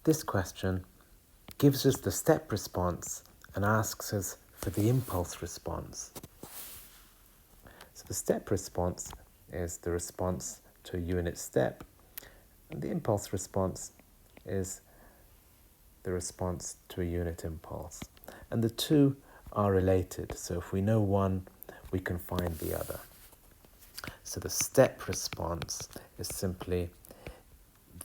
this question gives us the step response and asks us for the impulse response. So the step response is the response to a unit step, and the impulse response is the response to a unit impulse. And the two are related, so if we know one, we can find the other. So the step response is simply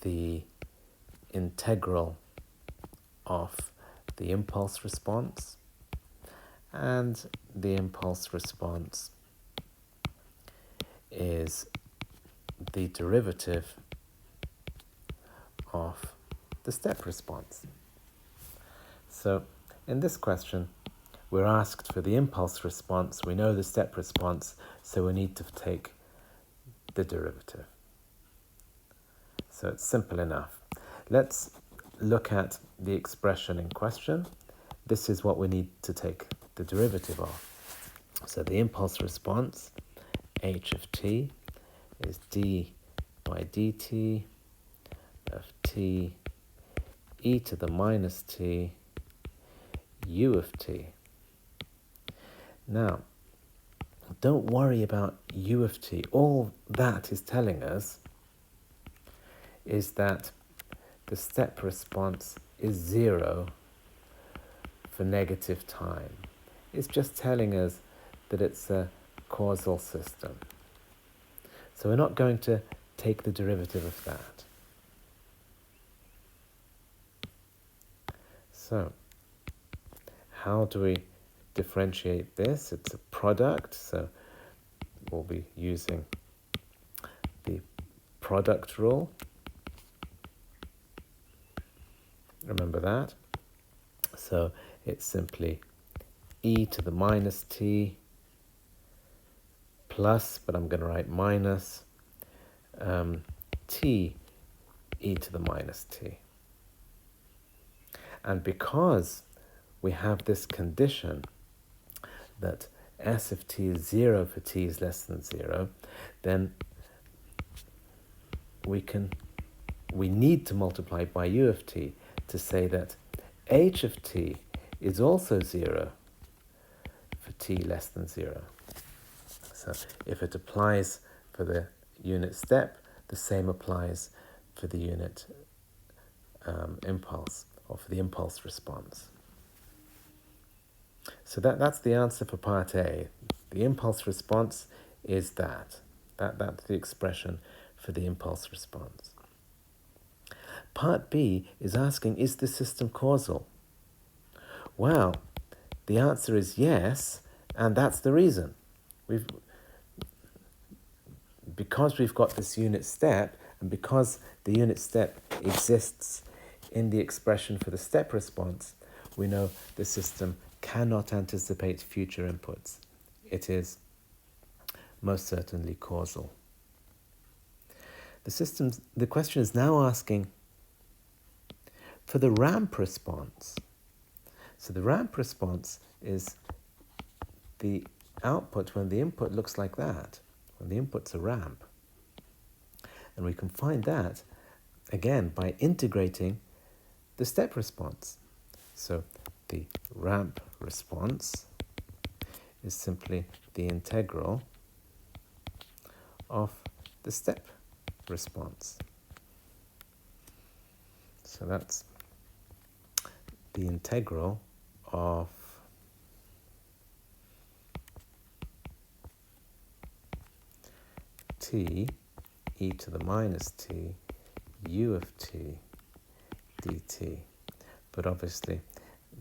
the integral of the impulse response, and the impulse response is the derivative of the step response. So in this question, we're asked for the impulse response. We know the step response, so we need to take the derivative. So it's simple enough. Let's look at the expression in question. This is what we need to take the derivative of. So the impulse response, h of t, is d by dt of t e to the minus t u of t. Now, don't worry about u of t. All that is telling us is that the step response is 0 for negative time. It's just telling us that it's a causal system. So we're not going to take the derivative of that. So, how do we differentiate this? It's a product, so we'll be using the product rule. Remember that? So it's simply e to the minus t plus, but I'm going to write minus, t e to the minus t. And because we have this condition that s of t is 0 for t is less than 0, then we need to multiply by u of t to say that h of t is also 0 for t less than 0. So if it applies for the unit step, the same applies for the unit impulse, or for the impulse response. So that's the answer for part A. The impulse response is that's the expression for the impulse response. Part B is asking, is the system causal? Well, the answer is yes, and that's the reason. Because we've got this unit step, and because the unit step exists in the expression for the step response, we know the system cannot anticipate future inputs. It is most certainly causal. The question is now asking for the ramp response. So the ramp response is the output when the input looks like that, when the input's a ramp. And we can find that, again, by integrating the step response. So the ramp response is simply the integral of the step response. So that's the integral of t e to the minus t u of t dt. But obviously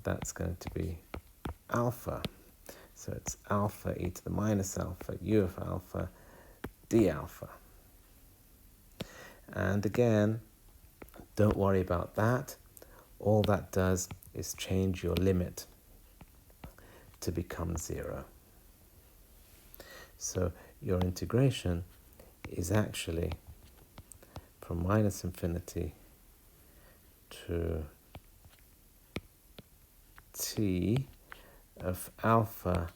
that's going to be alpha. So it's alpha e to the minus alpha u of alpha d alpha. And again, don't worry about that. All that does is change your limit to become 0. So your integration is actually from minus infinity to t of alpha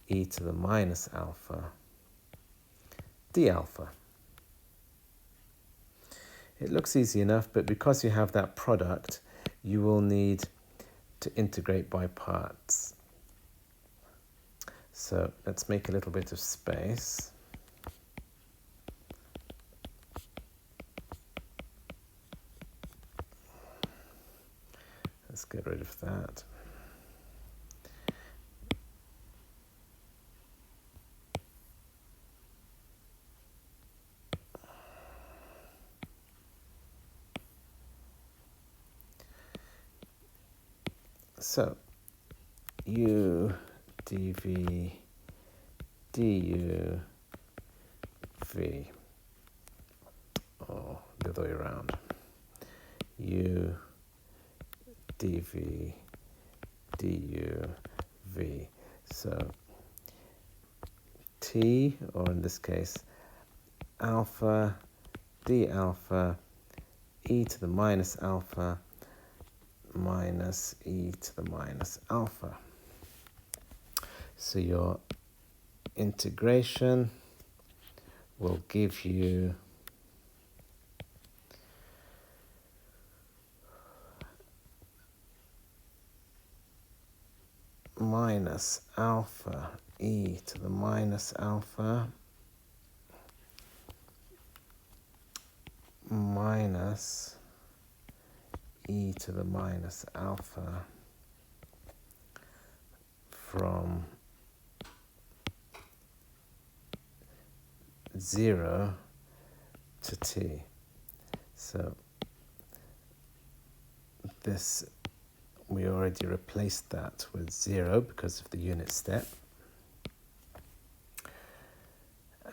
e to the minus alpha d alpha. It looks easy enough, but because you have that product, you will need to integrate by parts. So let's make a little bit of space. Let's get rid of that. So u dv du v, or the other way around, u dv du v. So t, or in this case alpha d alpha e to the minus alpha minus e to the minus alpha. So your integration will give you minus alpha e to the minus alpha minus e to the minus alpha from 0 to t. So this, we already replaced that with 0 because of the unit step.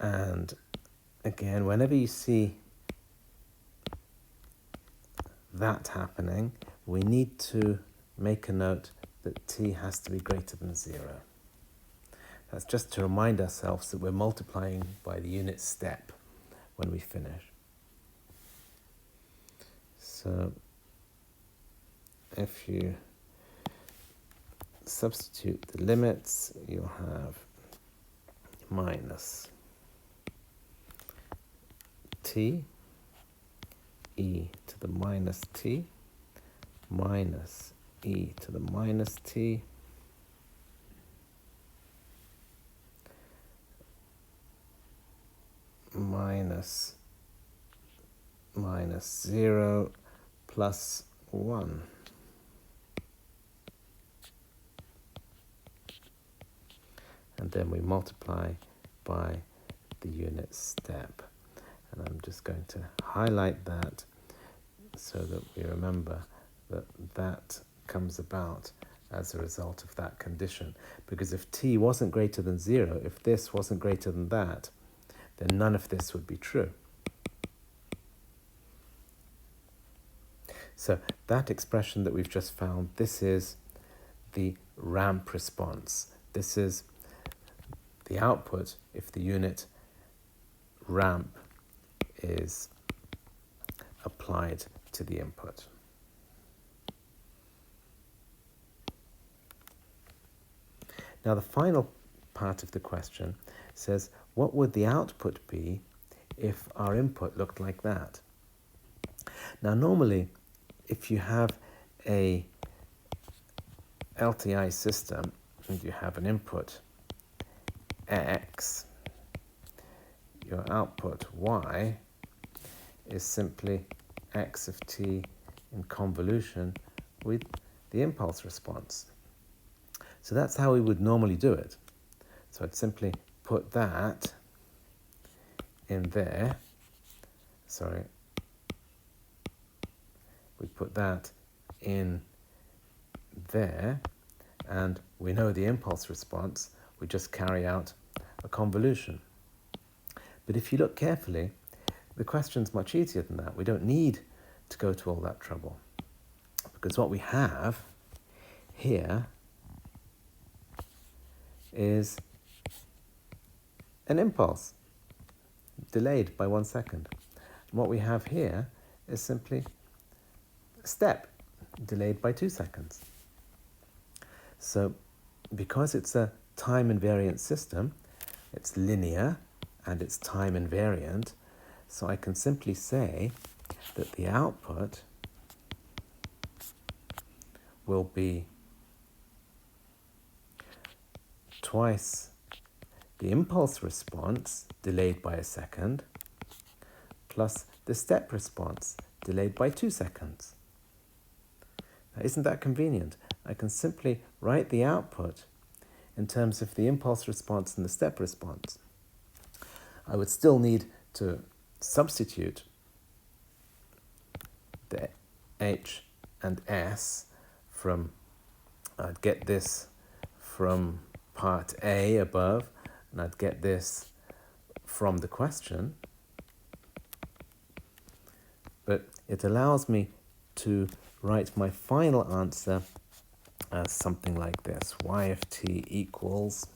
And again, whenever you see that happening, we need to make a note that t has to be greater than 0. That's just to remind ourselves that we're multiplying by the unit step when we finish. So if you substitute the limits, you'll have minus t e to the minus t minus e to the minus t minus 0 plus 1. And then we multiply by the unit step. And I'm just going to highlight that so that we remember that that comes about as a result of that condition. Because if t wasn't greater than 0, if this wasn't greater than that, then none of this would be true. So that expression that we've just found, this is the ramp response. This is the output if the unit ramp is applied to the input. Now the final part of the question says, what would the output be if our input looked like that? Now normally, if you have a LTI system and you have an input x, your output y is simply x of t in convolution with the impulse response. So that's how we would normally do it. So I'd simply put that in there. We put that in there, and we know the impulse response. We just carry out a convolution. But if you look carefully, the question's much easier than that. We don't need to go to all that trouble, because what we have here is an impulse delayed by 1 second. And what we have here is simply a step delayed by 2 seconds. So because it's a time invariant system, it's linear and it's time invariant, so I can simply say that the output will be twice the impulse response delayed by a second plus the step response delayed by 2 seconds. Now, isn't that convenient? I can simply write the output in terms of the impulse response and the step response. I would still need to substitute the H and S from, I'd get this from part A above, and I'd get this from the question. But it allows me to write my final answer as something like this. Y of t equals,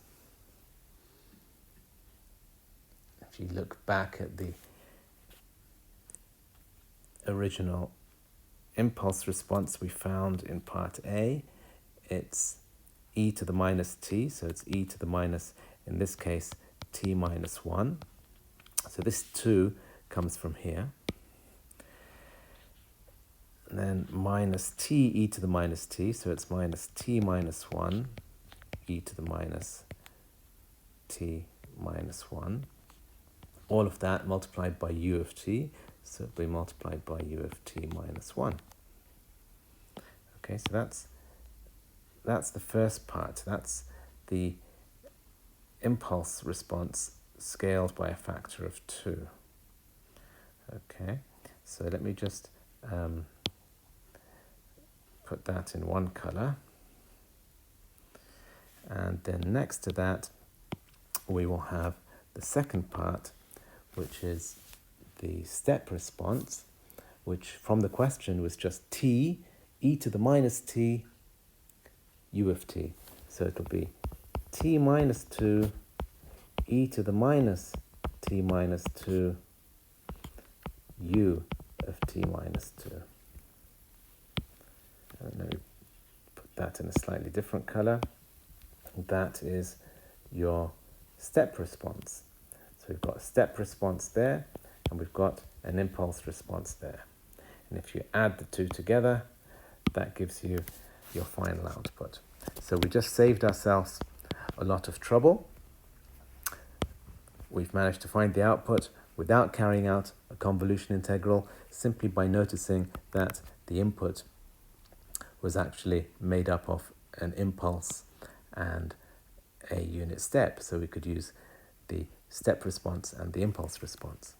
if you look back at the original impulse response we found in part A, it's e to the minus t, so it's e to the minus, in this case, t minus 1. So this 2 comes from here. And then minus t e to the minus t, so it's minus t minus 1 e to the minus t minus 1. All of that multiplied by u of t, so it'll be multiplied by u of t minus 1. Okay, so that's the first part. That's the impulse response scaled by a factor of 2. Okay, so let me just put that in one color. And then next to that, we will have the second part, which is the step response, which from the question was just t, e to the minus t, u of t. So it'll be t minus 2, e to the minus t minus 2, u of t minus 2. And let me put that in a slightly different color. That is your step response. So we've got a step response there, and we've got an impulse response there. And if you add the two together, that gives you your final output. So we just saved ourselves a lot of trouble. We've managed to find the output without carrying out a convolution integral, simply by noticing that the input was actually made up of an impulse and a unit step. So we could use the step response and the impulse response.